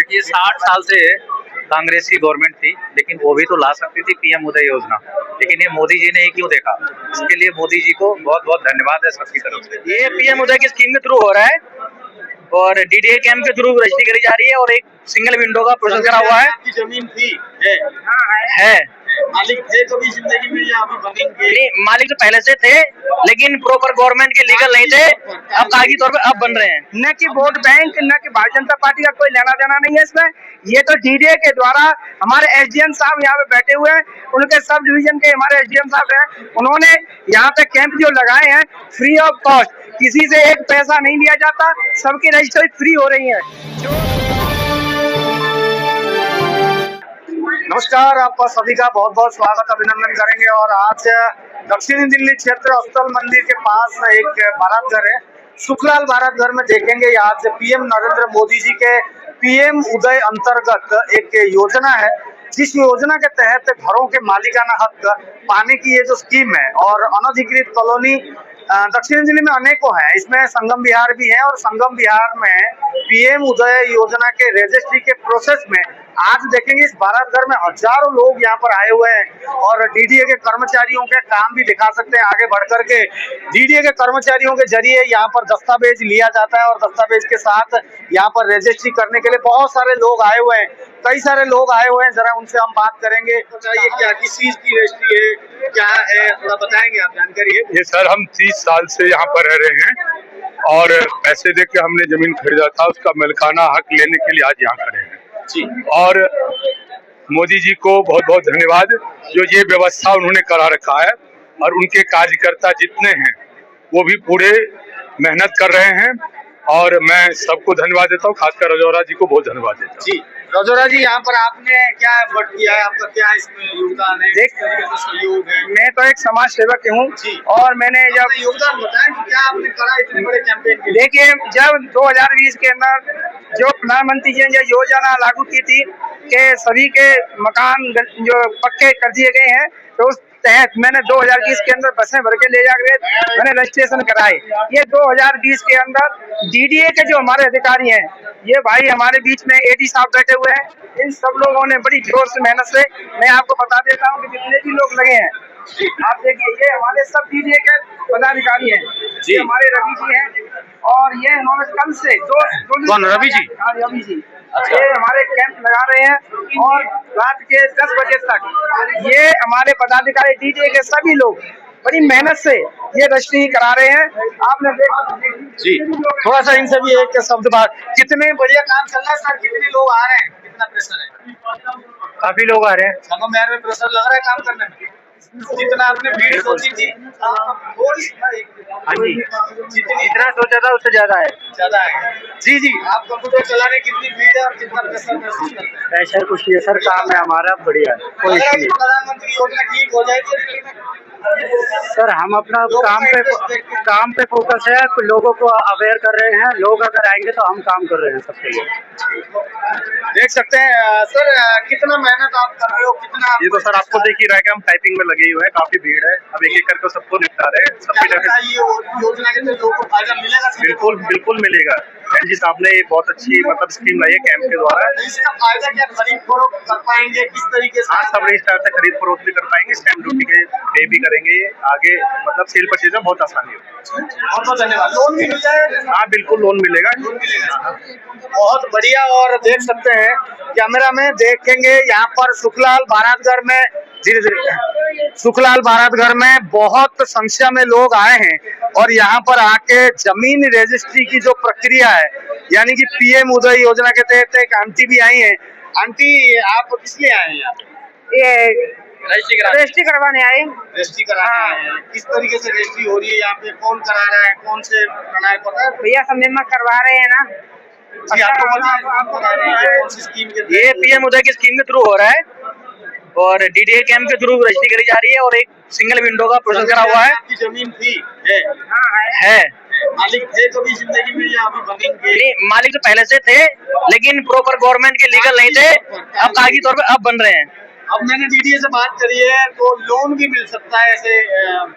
देखिए 60 साल से कांग्रेस की गवर्नमेंट थी, लेकिन वो भी तो ला सकती थी पीएम उदय योजना, लेकिन ये मोदी जी ने ही क्यों देखा। इसके लिए मोदी जी को बहुत बहुत धन्यवाद है सबकी तरफ से। ये पीएम उदय की स्कीम के थ्रू हो रहा है और डीडीए कैम्प के थ्रू रजिस्ट्री करी जा रही है और एक सिंगल विंडो का प्रोसेस करा हुआ है। आपकी जमीन थी है मालिक थे कभी जिंदगी में या अभी बनेंगे? नहीं, मालिक तो पहले से थे, लेकिन प्रॉपर गवर्नमेंट के लीगल नहीं थे, अब कागजी तौर पे अब बन रहे हैं। न कि वोट बैंक न कि भारतीय जनता पार्टी का कोई लेना देना नहीं है इसमें। ये तो डीडीए के द्वारा हमारे एसडीएम साहब यहाँ पे बैठे हुए हैं, उनके सब डिवीजन के हमारे एसडीएम साहब हैं, उन्होंने यहाँ पे कैंप जो लगाए हैं फ्री ऑफ कॉस्ट, किसी से एक पैसा नहीं लिया जाता, सबकी रजिस्ट्री फ्री हो रही है। नमस्कार, आपका सभी का बहुत बहुत स्वागत अभिनंदन करेंगे। और आज दक्षिणी दिल्ली क्षेत्र अस्थल मंदिर के पास एक बारात घर है, सुखलाल बारात घर में देखेंगे आज पीएम नरेंद्र मोदी जी के पीएम उदय अंतर्गत एक योजना है, जिस योजना के तहत घरों के मालिकाना हक पाने की ये जो स्कीम है। और अनधिकृत कॉलोनी दक्षिण दिल्ली में अनेकों हैं, इसमें संगम विहार भी है और संगम विहार में पीएम उदय योजना के रजिस्ट्री के प्रोसेस में आज देखेंगे इस बारात घर में हजारों लोग यहाँ पर आए हुए हैं। और डीडीए के कर्मचारियों के काम भी दिखा सकते हैं आगे बढ़ करके। डीडीए के कर्मचारियों के जरिए यहाँ पर दस्तावेज लिया जाता है और दस्तावेज के साथ यहाँ पर रजिस्ट्री करने के लिए बहुत सारे लोग आए हुए हैं, कई सारे लोग आए हुए हैं। जरा उनसे हम बात करेंगे। बताइए क्या किस चीज की रजिस्ट्री है, क्या है, थोड़ा बताएंगे आप, जानकारी है? ये सर हम 30 साल से यहाँ पर रह रहे हैं और पैसे दे के हमने जमीन खरीदा था, उसका मलिकाना हक लेने के लिए आज यहाँ खड़े हैं जी। और मोदी जी को बहुत बहुत धन्यवाद, जो ये व्यवस्था उन्होंने करा रखा है। और उनके कार्यकर्ता जितने हैं वो भी पूरे मेहनत कर रहे हैं और मैं सबको धन्यवाद देता हूँ, खासकर रजौरा जी को बहुत धन्यवाद देता हूँ जी। रजौरा जी, यहाँ पर आपने क्या एफर्ट किया है, आपका क्या इसमें योगदान है, देख सहयोग है? मैं तो एक समाज सेवक हूँ जी। और मैंने जब योगदान बताएं कि क्या आपने करा इतने बड़े कैंपेन के लिए? देखिए, जब 2020 के अंदर जो प्रधानमंत्री जी ने योजना लागू की थी कि सभी के मकान जो पक्के कर दिए गए हैं, तो उस तहत मैंने 2020 के अंदर बसें भर के ले जाकर मैंने रजिस्ट्रेशन कराए। ये 2020 के अंदर डीडीए के जो हमारे अधिकारी हैं, ये भाई हमारे बीच में एडी साहब बैठे हुए हैं, इन सब लोगों ने बड़ी जोर से मेहनत से, मैं आपको बता देता हूँ कि जितने भी लोग लगे हैं, आप देखिए ये हमारे सब डीडीए के पदाधिकारी हैं जी। हमारे रवि जी हैं और ये इन्होंने कल से रवि जी? हाँ, रवि जी ये हमारे कैंप लगा रहे हैं और रात के 10 बजे तक ये हमारे पदाधिकारी डीडीए के सभी लोग बड़ी मेहनत से ये रजिस्ट्री करा रहे हैं। आपने देखा जी, थोड़ा सा इनसे भी एक शब्द बात। कितने बढ़िया काम चल रहा है सर, कितने लोग आ रहे हैं, कितना प्रेशर है? काफी लोग आ रहे हैं। संगम विहार में प्रेशर लग रहा है काम करने में, जितना आपने भीड़ सोची थी जितना सोचा था उससे ज्यादा है। जी जी, आप कंप्यूटर चलाने कितनी भीड़ है और कितना प्रेशर महसूस करते हैं? प्रेशर कुछ नहीं है सर, काम है हमारा बढ़िया, कोई इश्यू नहीं। प्रधानमंत्री योजना ठीक हो जाएगी सर, हम अपना काम पे फोकस है, लोगों को अवेयर कर रहे हैं। लोग अगर आएंगे तो हम काम कर रहे हैं सबके लिए। देख सकते हैं सर, कितना मेहनत आप कर रहे हो, कितना ये तो सर आपको देख ही रहा है कि हम टाइपिंग में लगे हुए हैं, काफी भीड़ है, अब एक एक करके सबको निपटा रहे हैं। सबकी योजना के लोगों को फायदा मिलेगा? बिल्कुल बिल्कुल मिलेगा। एलजी साहब ने बहुत अच्छी स्कीम लाई है कैंप के द्वारा। इसका फायदा क्या खरीद फरोख्त कर पाएंगे, किस तरीके से? आज सब रजिस्टर से खरीद फरोख्त भी कर पाएंगे, स्टैंप ड्यूटी के पे भी करेंगे, आगे सेल परचेज में बहुत आसानी होगी। बहुत बहुत धन्यवाद। लोन भी मिल जाएगा? हाँ बिल्कुल, लोन मिलेगा। बहुत बढ़िया। और देख सकते हैं कैमरा में, देखेंगे यहाँ पर सुखलाल बारात घर में, धीरे धीरे सुखलाल बारात घर में बहुत संख्या में लोग आए हैं और यहाँ पर आके जमीन रजिस्ट्री की जो प्रक्रिया है, यानी कि पीएम उदय योजना के तहत एक आंटी भी आई है। आंटी, आप किस लिए आए हैं यहाँ? ये रजिस्ट्री करवाने आए। रजिस्ट्री कराने आए हैं। किस तरीके से रजिस्ट्री हो रही है यहाँ पे, कौन करा रहा है, कौन से प्रणाली पता है? भैया सब निर्माण करवा रहे हैं ना जी, आपको करा रहे हैं कौन सी स्कीम के? ये पीएम उदय की स्कीम के थ्रू हो रहा है और डीडीए कैम्प के थ्रू रजिस्ट्री करी जा रही है और एक सिंगल विंडो का प्रोसेस करा हुआ है। आपकी जमीन थी है मालिक थे कभी जिंदगी में या अभी बनेंगे? नहीं, मालिक तो पहले से थे, लेकिन प्रॉपर गवर्नमेंट के लीगल नहीं थे, अब कागजी तौर पे अब बन रहे हैं। अब मैंने डीडीए से बात करी है तो लोन भी मिल सकता है, ऐसे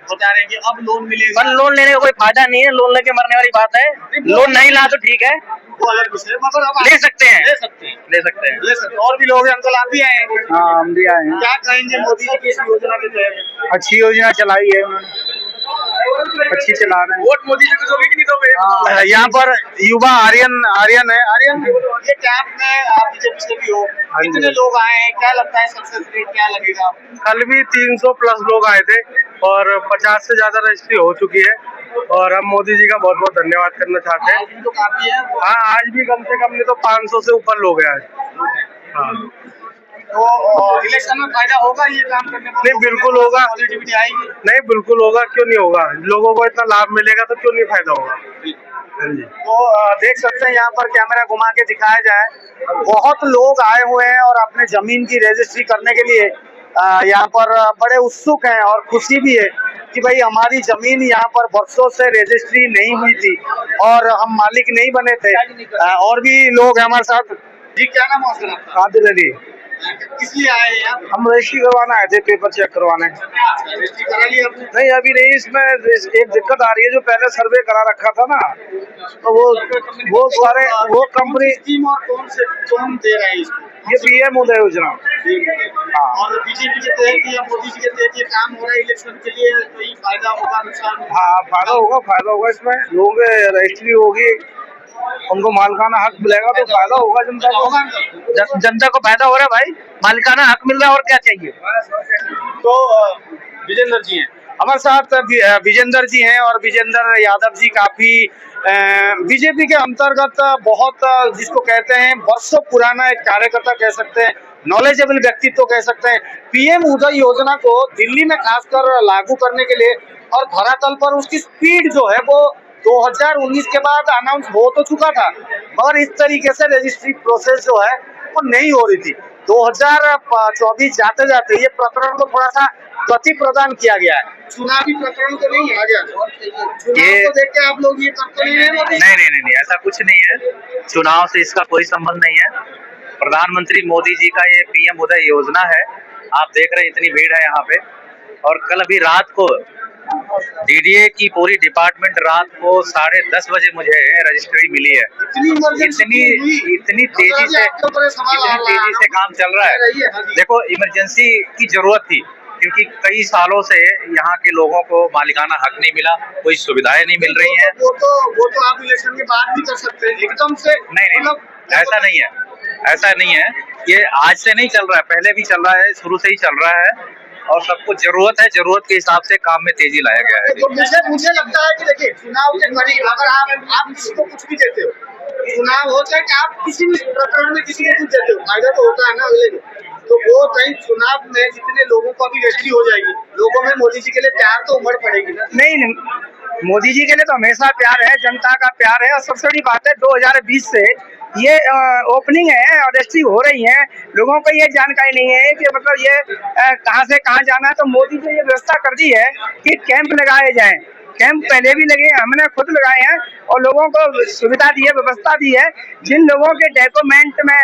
बता रहे हैं कि अब लोन मिलेगा। पर लोन लेने का कोई फायदा नहीं है, लोन लेके मरने वाली बात है। लोन नहीं ला तो ठीक है, वो अलग विषय है, मगर अब ले सकते हैं, ले सकते हैं, ले सकते हैं। ले सकते हैं। और भी लोग हैं, अंकल आप भी आए हैं? हाँ, हम भी आए हैं। क्या कहेंगे मोदी जी की इस योजना के तहत? अच्छी योजना चलाई है उन्होंने, अच्छी चला रहे हैं। वोट मोदी जी को दोगे कि नहीं दोगे? यहाँ पर युवा आर्यन आर्यन है, आर्यन ये कैंप में आप बीजेपी से भी हो, कितने लोग आए हैं, क्या लगता है सक्सेस रेट क्या लगेगा? कल भी 300 प्लस लोग आए थे और 50 से ज्यादा रजिस्ट्री हो चुकी है और हम मोदी जी का बहुत बहुत धन्यवाद करना चाहते हैं। आज भी तो काफी है। हाँ, आज भी कम से कम नहीं तो 500 से ऊपर लोग हैं आज। हाँ, तो इलेक्शन में फायदा होगा ये काम करने में? नहीं, बिल्कुल होगा। पॉजिटिविटी आएगी? नहीं, बिल्कुल होगा, क्यों नहीं होगा। लोगों को इतना लाभ मिलेगा तो क्यों नहीं फायदा होगा। हाँ जी। तो देख सकते हैं, यहाँ पर कैमरा घुमा के दिखाया जाए, बहुत लोग आए हुए हैं और अपने जमीन की रजिस्ट्री करने के लिए यहाँ पर बड़े उत्सुक हैं और खुशी भी है कि भाई हमारी जमीन यहाँ पर वर्षों से रजिस्ट्री नहीं हुई थी और हम मालिक नहीं बने थे। और भी लोग हैं हमारे साथ। जी, क्या नाम है सर आपका? आदिल अली। किस लिए आए हैं आप? हम रजिस्ट्री करवाना आए थे, पेपर चेक करवाने। रजिस्ट्री करा लिया आपने? नहीं, अभी नहीं। इसमें एक दिक्कत आ रही है, जो पहले सर्वे करा रखा था ना, तो वो सारे वो कंपनी स्कीम और कौन दे रहा है इसको? ये पीएम उदय योजना। और बीजेपी के तहत या मोदी जी के तहत ये काम हो रहा है इलेक्शन के लिए, कोई फायदा होगा नुकसान? हाँ, फायदा होगा इसमें। लोगों के रजिस्ट्री होगी, उनको मालिकाना हक मिलेगा तो फायदा होगा जनता को। जनता को फायदा हो रहा है भाई, मालिकाना हक मिल रहा है, और क्या चाहिए। तो विजेंद्र जी हैं हमारे साथ, विजेंद्र जी हैं और विजेंद्र यादव जी काफी बीजेपी के अंतर्गत बहुत, जिसको कहते हैं वर्षों पुराना एक कार्यकर्ता कह सकते हैं, नॉलेजेबल व्यक्तित्व कह सकते हैं। पीएम उदय योजना को दिल्ली में खासकर लागू करने के लिए और धरातल पर उसकी स्पीड जो है वो 2019 के बाद अनाउंस हो तो चुका था, मगर इस तरीके से रजिस्ट्री प्रोसेस जो है वो नहीं हो रही थी। 2024 जाते जाते ये प्रकरण को थोड़ा सा गति प्रदान किया गया है। चुनावी प्रकरण तो नहीं आ गया, चुनाव ये को देख के आप लोग ये करते नहीं है? नहीं, ऐसा कुछ नहीं है। चुनाव से इसका कोई संबंध नहीं है। प्रधानमंत्री मोदी जी का ये पीएम उदय योजना है। आप देख रहे हैं इतनी भीड़ है यहाँ पे। और कल अभी रात को डीडीए की पूरी डिपार्टमेंट रात को 10:30 बजे मुझे रजिस्ट्री मिली है। इतनी तेजी से काम चल रहा है। देखो, इमरजेंसी की जरूरत थी, क्योंकि कई सालों से यहाँ के लोगों को मालिकाना हक नहीं मिला, कोई सुविधाएं नहीं मिल रही हैं। वो तो आप इलेक्शन के बाद भी कर सकते हैं एकदम से। नहीं, ऐसा नहीं है, ऐसा नहीं है। ये आज से नहीं चल रहा है, पहले भी चल रहा है, शुरू से ही चल रहा है और सबको जरूरत है, जरूरत के हिसाब से काम में तेजी लाया गया है। तो मुझे लगता है कि देखिए, चुनाव के करीब अगर आप किसी को कुछ भी देते हो, चुनाव होता है कि आप किसी भी प्रकरण में किसी को कुछ देते हो, फायदा तो होता है ना अगले को। तो वो कहीं चुनाव में जितने लोगों को अभी रजिस्ट्री हो जाएगी, लोगों में मोदी जी के लिए प्यार तो उमड़ पड़ेगी ना? नहीं, मोदी जी के लिए तो हमेशा प्यार है, जनता का प्यार है। और सबसे बड़ी बात है, 2020 से ये ओपनिंग है और रजिस्ट्री हो रही है। लोगों को ये जानकारी नहीं है कि मतलब ये कहाँ से कहाँ जाना है। तो मोदी जी ने ये व्यवस्था कर दी है कि कैंप लगाए जाएं। कैंप पहले भी लगे, हमने खुद लगाए हैं और लोगों को सुविधा दी है, व्यवस्था दी है। जिन लोगों के डॉक्यूमेंट में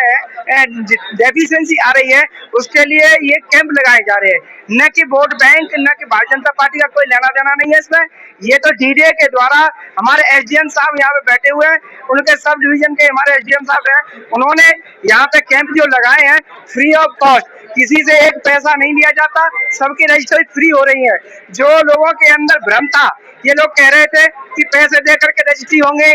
डेफिशिएंसी आ रही है, उसके लिए ये कैंप लगाए जा रहे हैं। न कि वोट बैंक, न कि भारतीय जनता पार्टी का कोई लेना देना नहीं है इसमें। ये तो डीडीए के द्वारा हमारे एसडीएम साहब यहाँ पे बैठे हुए हैं, उनके सब डिवीजन के हमारे एसडीएम साहब हैं, उन्होंने यहाँ पे कैंप जो लगाए हैं फ्री ऑफ कॉस्ट, किसी से एक पैसा नहीं लिया जाता, सबकी रजिस्ट्री फ्री हो रही है। जो लोगों के अंदर भ्रम था, ये लोग कह रहे थे कि पैसे दे करके रजिस्ट्री होंगे,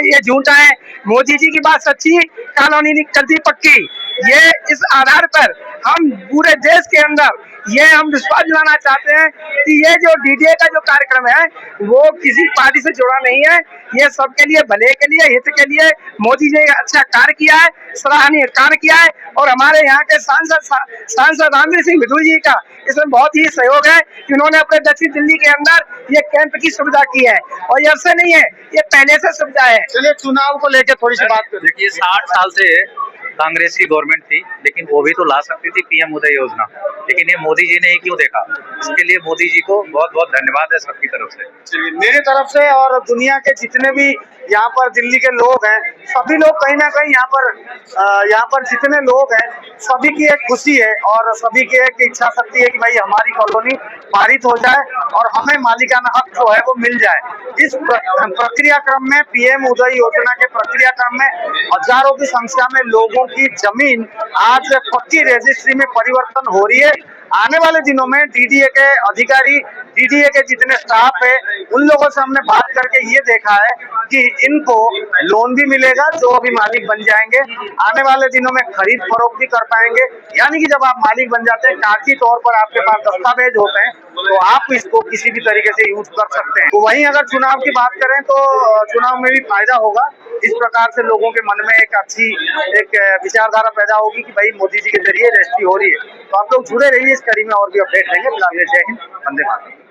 ये झूठा है। मोदी जी की बात सच्ची, कानूनी चलती पक्की। ये इस आधार पर हम पूरे देश के अंदर ये हम विश्वास दिलाना चाहते हैं कि ये जो डीडीए का जो कार्यक्रम है वो किसी पार्टी से जुड़ा नहीं है। ये सबके लिए, भले के लिए, हित के लिए मोदी जी ने अच्छा कार्य किया है, सराहनीय कार्य किया है। और हमारे यहाँ के सांसद रामवीर सिंह बिदुल जी का इसमें बहुत ही सहयोग है कि उन्होंने अपने दक्षिण दिल्ली के अंदर ये कैंप की सुविधा की है। और ये ऐसे नहीं है, ये पहले से सुविधा है। चलिए, चुनाव को लेकर थोड़ी सी बात करें। देखिए, 60 साल से कांग्रेस की गवर्नमेंट थी, लेकिन वो भी तो ला सकती थी पीएम उदय योजना। लेकिन ये मोदी जी ने ही क्यों देखा। इसके लिए मोदी जी को बहुत बहुत धन्यवाद है सबकी तरफ से। मेरी तरफ से और दुनिया के जितने भी यहाँ पर दिल्ली के लोग हैं, सभी लोग कहीं ना कहीं यहाँ पर जितने लोग हैं सभी की एक खुशी है और सभी की एक इच्छा शक्ति है कि भाई हमारी कॉलोनी पारित हो जाए और हमें मालिकाना हक जो है वो मिल जाए। इस प्रक्रिया क्रम में पीएम उदय योजना के प्रक्रिया क्रम में हजारों की संख्या में लोगों की जमीन आज पक्की रजिस्ट्री में परिवर्तन हो रही है। आने वाले दिनों में डीडीए के अधिकारी, डीडीए के जितने स्टाफ है, उन लोगों से हमने बात करके ये देखा है कि इनको लोन भी मिलेगा जो अभी मालिक बन जाएंगे। आने वाले दिनों में खरीद फरोख्त भी कर पाएंगे, यानी कि जब आप मालिक बन जाते हैं, कागजी तौर पर आपके पास दस्तावेज होते हैं, तो आप इसको किसी भी तरीके से यूज कर सकते हैं। तो वहीं अगर चुनाव की बात करें तो चुनाव में भी फायदा होगा। इस प्रकार से लोगों के मन में एक अच्छी विचारधारा पैदा होगी कि भाई मोदी जी के जरिए रजिस्ट्री हो रही है। तो आप लोग जुड़े रहिए इस कड़ी में, और भी अपडेट रहेंगे। फिलहाल जय हिंद, वंदे मातरम।